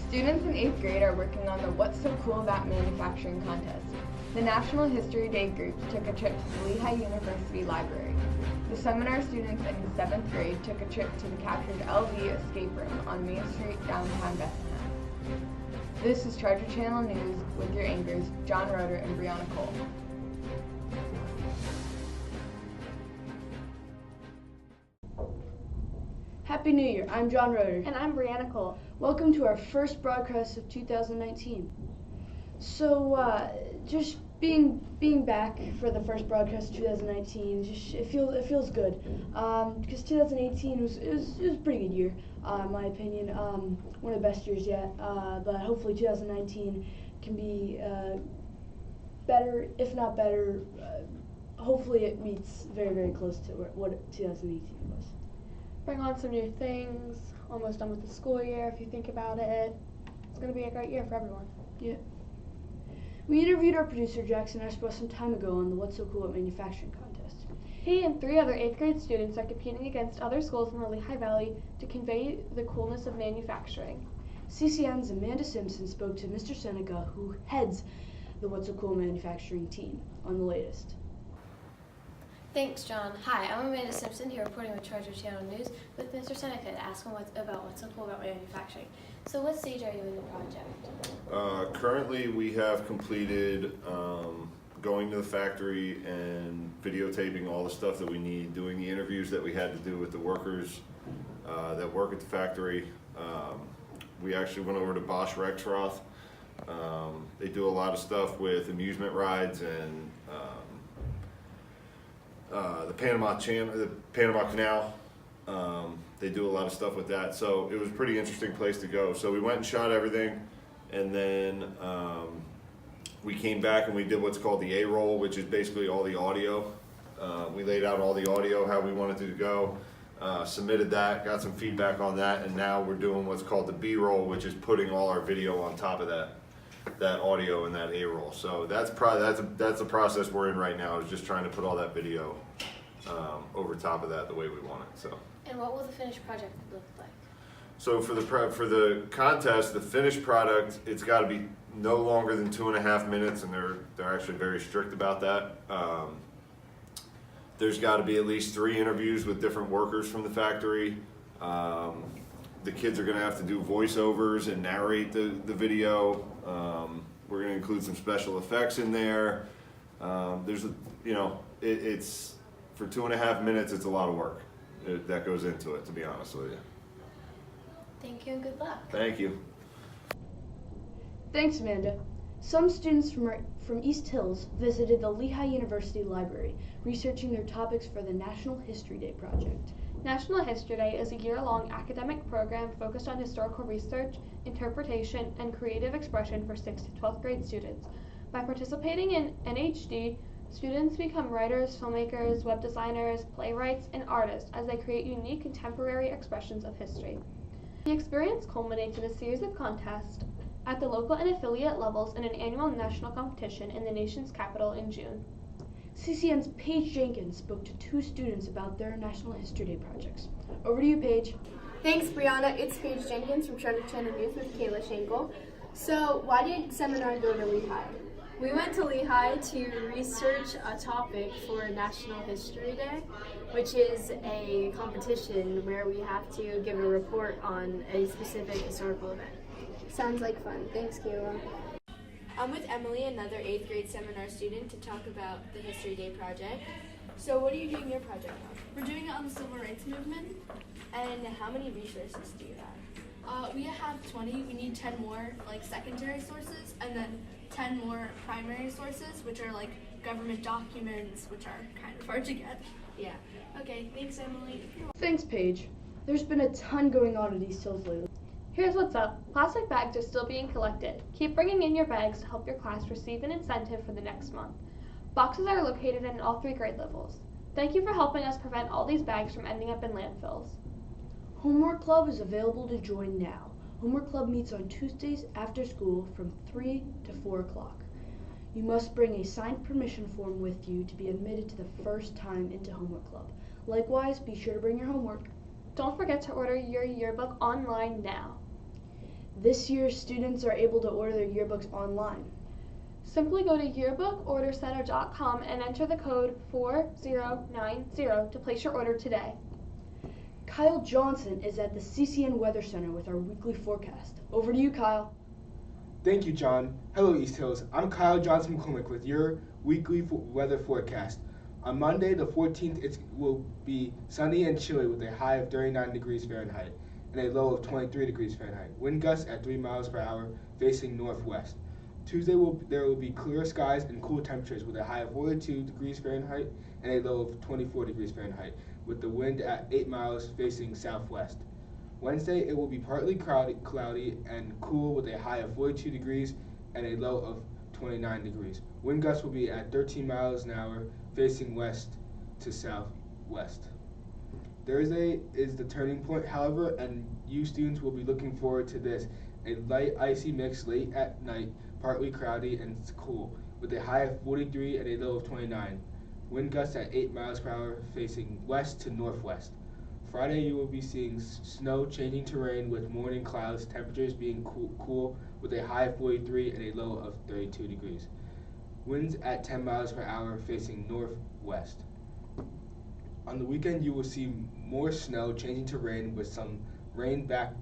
Students in 8th grade are working on the What's So Cool About Manufacturing contest. The National History Day group took a trip to the Lehigh University Library. The seminar students in 7th grade took a trip to the captured LV escape room on Main Street, downtown Bethlehem. This is Charger Channel News with your anchors, John Roeder and Brianna Cole. Happy New Year, I'm John Roeder. And I'm Brianna Cole. Welcome to our first broadcast of 2019. So, just being back for the first broadcast of 2019, it feels good. Because 2018 was a pretty good year, in my opinion. One of the best years yet. But hopefully 2019 can be better, if not better. Hopefully it meets very, very close to what 2018 was. Bring on some new things, almost done with the school year if you think about it. It's going to be a great year for everyone. Yeah. We interviewed our producer Jackson Ashbrook some time ago on the What's So Cool at Manufacturing contest. He and 3 other 8th grade students are competing against other schools in the Lehigh Valley to convey the coolness of manufacturing. CCN's Amanda Simpson spoke to Mr. Seneca, who heads the What's So Cool Manufacturing team, on the latest. Thanks, John. Hi, I'm Amanda Simpson here reporting with Charger Channel News with Mr. Seneca to ask him what's so cool about manufacturing. So what stage are you in the project? Currently we have completed going to the factory and videotaping all the stuff that we need, doing the interviews that we had to do with the workers that work at the factory. We actually went over to Bosch Rexroth. They do a lot of stuff with amusement rides and the Panama Canal. They do a lot of stuff with that, so it was a pretty interesting place to go. So we went and shot everything, and then we came back and we did what's called the A-roll, which is basically all the audio. We laid out all the audio, how we wanted it to go, submitted that, got some feedback on that, and now we're doing what's called the B-roll, which is putting all our video on top of that audio and that A-roll. So that's the process we're in right now, is just trying to put all that video over top of that the way we want it. So. And what will the finished project look like? So for the contest, the finished product, it's got to be no longer than 2.5 minutes, and they're actually very strict about that. There's got to be at least 3 interviews with different workers from the factory. The kids are going to have to do voiceovers and narrate the video. We're going to include some special effects in there. It's for 2.5 minutes. It's a lot of work that goes into it, to be honest with you. Thank you and good luck. Thank you. Thanks, Amanda. Some students from East Hills visited the Lehigh University Library, researching their topics for the National History Day project. National History Day is a year-long academic program focused on historical research, interpretation, and creative expression for 6th to 12th grade students. By participating in NHD, students become writers, filmmakers, web designers, playwrights, and artists as they create unique contemporary expressions of history. The experience culminates in a series of contests at the local and affiliate levels and an annual national competition in the nation's capital in June. CCN's Paige Jenkins spoke to 2 students about their National History Day projects. Over to you, Paige. Thanks, Brianna. It's Paige Jenkins from Charter Channel News with Kayla Schenkel. So, why did seminar go to Lehigh? We went to Lehigh to research a topic for National History Day, which is a competition where we have to give a report on a specific historical event. Sounds like fun. Thanks, Kayla. I'm with Emily, another 8th grade seminar student, to talk about the History Day project. So what are you doing your project on? We're doing it on the Civil Rights Movement. And how many resources do you have? We have 20. We need 10 more secondary sources, and then 10 more primary sources, which are government documents, which are kind of hard to get. Yeah. Okay, thanks, Emily. Thanks, Paige. There's been a ton going on at East Hills lately. Here's what's up. Plastic bags are still being collected. Keep bringing in your bags to help your class receive an incentive for the next month. Boxes are located in all 3 grade levels. Thank you for helping us prevent all these bags from ending up in landfills. Homework Club is available to join now. Homework Club meets on Tuesdays after school from 3 to 4 o'clock. You must bring a signed permission form with you to be admitted to the first time into Homework Club. Likewise, be sure to bring your homework. Don't forget to order your yearbook online now. This year, students are able to order their yearbooks online. Simply go to yearbookordercenter.com and enter the code 4090 to place your order today. Kyle Johnson is at the CCN Weather Center with our weekly forecast. Over to you, Kyle. Thank you, John. Hello, East Hills. I'm Kyle Johnson-McCormick with your weekly weather forecast. On Monday, the 14th, it will be sunny and chilly with a high of 39 degrees Fahrenheit and a low of 23 degrees Fahrenheit. Wind gusts at 3 miles per hour facing northwest. Tuesday, there will be clear skies and cool temperatures with a high of 42 degrees Fahrenheit and a low of 24 degrees Fahrenheit, with the wind at 8 miles facing southwest. Wednesday, it will be partly cloudy and cool with a high of 42 degrees and a low of 29 degrees. Wind gusts will be at 13 miles an hour facing west to southwest. Thursday is the turning point, however, and you students will be looking forward to this. A light icy mix late at night, partly cloudy and cool, with a high of 43 and a low of 29. Wind gusts at 8 miles per hour facing west to northwest. Friday, you will be seeing snow changing to rain with morning clouds, temperatures being cool with a high of 43 and a low of 32 degrees. Winds at 10 miles per hour facing northwest. On the weekend, you will see more snow changing to rain with some rain back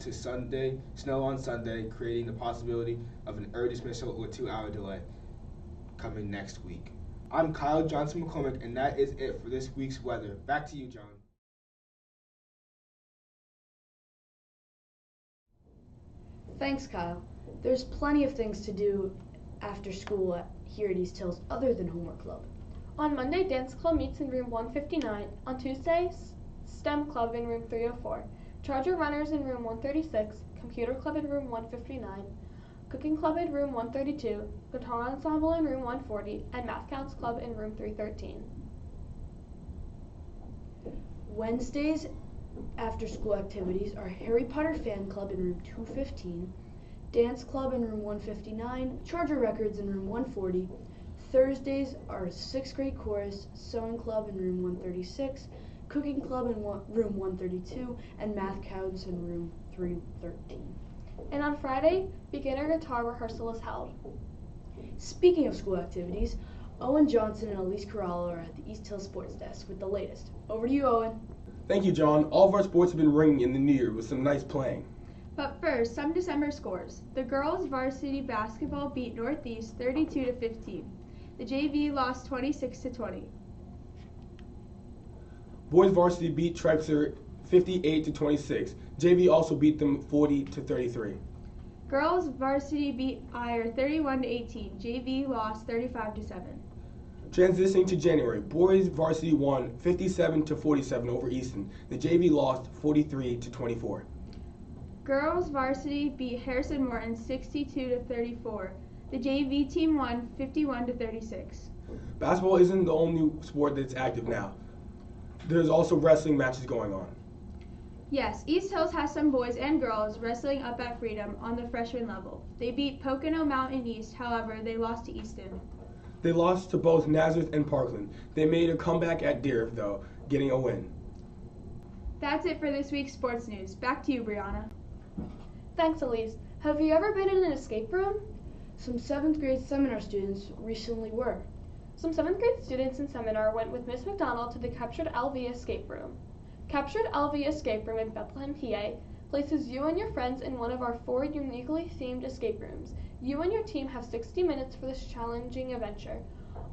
to Sunday, snow on Sunday, creating the possibility of an early dismissal or 2-hour delay coming next week. I'm Kyle Johnson-McCormick, and that is it for this week's weather. Back to you, John. Thanks, Kyle. There's plenty of things to do after school here at East Hills other than homework club. On Monday, dance club meets in room 159. On Tuesday, STEM club in room 304. Charger runners in room 136. Computer club in room 159. Cooking club in room 132. Guitar ensemble in room 140. And math counts club in room 313. Wednesdays after school activities are Harry Potter fan club in room 215. Dance club in room 159. Charger records in room 140. Thursdays are 6th grade chorus, sewing club in room 136, cooking club in room 132, and math counts in room 313. And on Friday, beginner guitar rehearsal is held. Speaking of school activities, Owen Johnson and Elise Corallo are at the East Hill Sports Desk with the latest. Over to you, Owen. Thank you, John. All of our sports have been ringing in the new year with some nice playing. But first, some December scores. The girls' varsity basketball beat Northeast 32-15. The JV lost 26-20. Boys varsity beat Trexler 58-26. JV also beat them 40-33. Girls' varsity beat Iyer 31-18. JV lost 35-7. Transitioning to January, boys varsity won 57-47 over Easton. The JV lost 43-24. Girls' varsity beat Harrison Morton 62-34. The JV team won 51-36. Basketball isn't the only sport that's active now. There's also wrestling matches going on. Yes, East Hills has some boys and girls wrestling up at Freedom on the freshman level. They beat Pocono Mountain East, however, they lost to Easton. They lost to both Nazareth and Parkland. They made a comeback at Deer, though, getting a win. That's it for this week's sports news. Back to you, Brianna. Thanks, Elise. Have you ever been in an escape room? Some 7th grade seminar students recently were. Some 7th grade students in seminar went with Miss McDonald to the Captured LV escape room. Captured LV escape room in Bethlehem, PA, places you and your friends in one of our 4 uniquely themed escape rooms. You and your team have 60 minutes for this challenging adventure.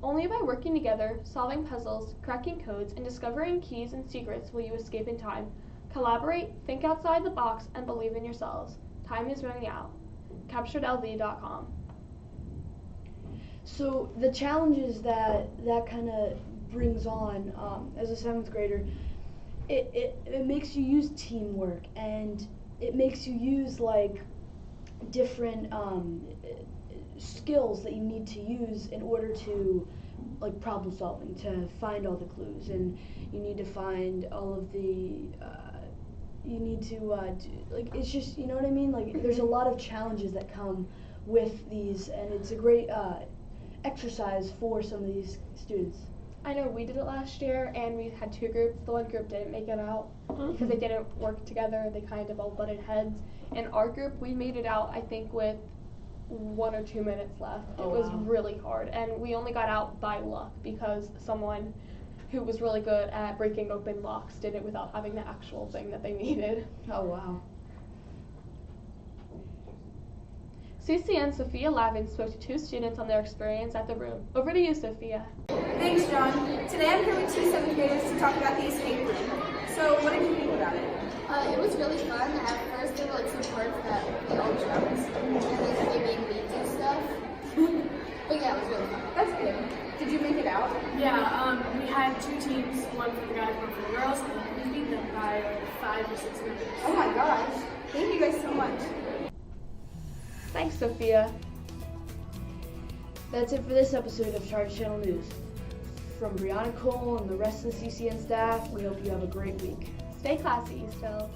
Only by working together, solving puzzles, cracking codes, and discovering keys and secrets will you escape in time. Collaborate, think outside the box, and believe in yourselves. Time is running out. CapturedLV.com. So the challenges that kind of brings on as a 7th grader, it makes you use teamwork, and it makes you use like different skills that you need to use in order to like problem solving, to find all the clues, and you need to find all of the you need to like, it's just, you know what I mean, like there's a lot of challenges that come with these, and it's a great exercise for some of these students. I know we did it last year, and we had two groups. The one group didn't make it out because they didn't work together. They kind of all butted heads. In our group, we made it out, I think, with 1 or 2 minutes left. It was really hard, and we only got out by luck because someone who was really good at breaking open locks did it without having the actual thing that they needed. Oh, wow. CCN Sophia Lavin spoke to 2 students on their experience at the room. Over to you, Sophia. Thanks, John. Today I'm here with 2 7th graders to talk about the escape room. So what did you think about it? It was really fun. At first there were like some parts that we all jumped and then they made me do stuff. But yeah, it was really fun. That's good. Did you make it out? Yeah, we had 2 teams, one for the guys, one for the girls, and we beat them by 5 or 6 minutes. Oh my gosh. Thank you guys so much. Thanks, Sophia. That's it for this episode of Charge Channel News. From Brianna Cole and the rest of the CCN staff, we hope you have a great week. Stay classy, East Hills.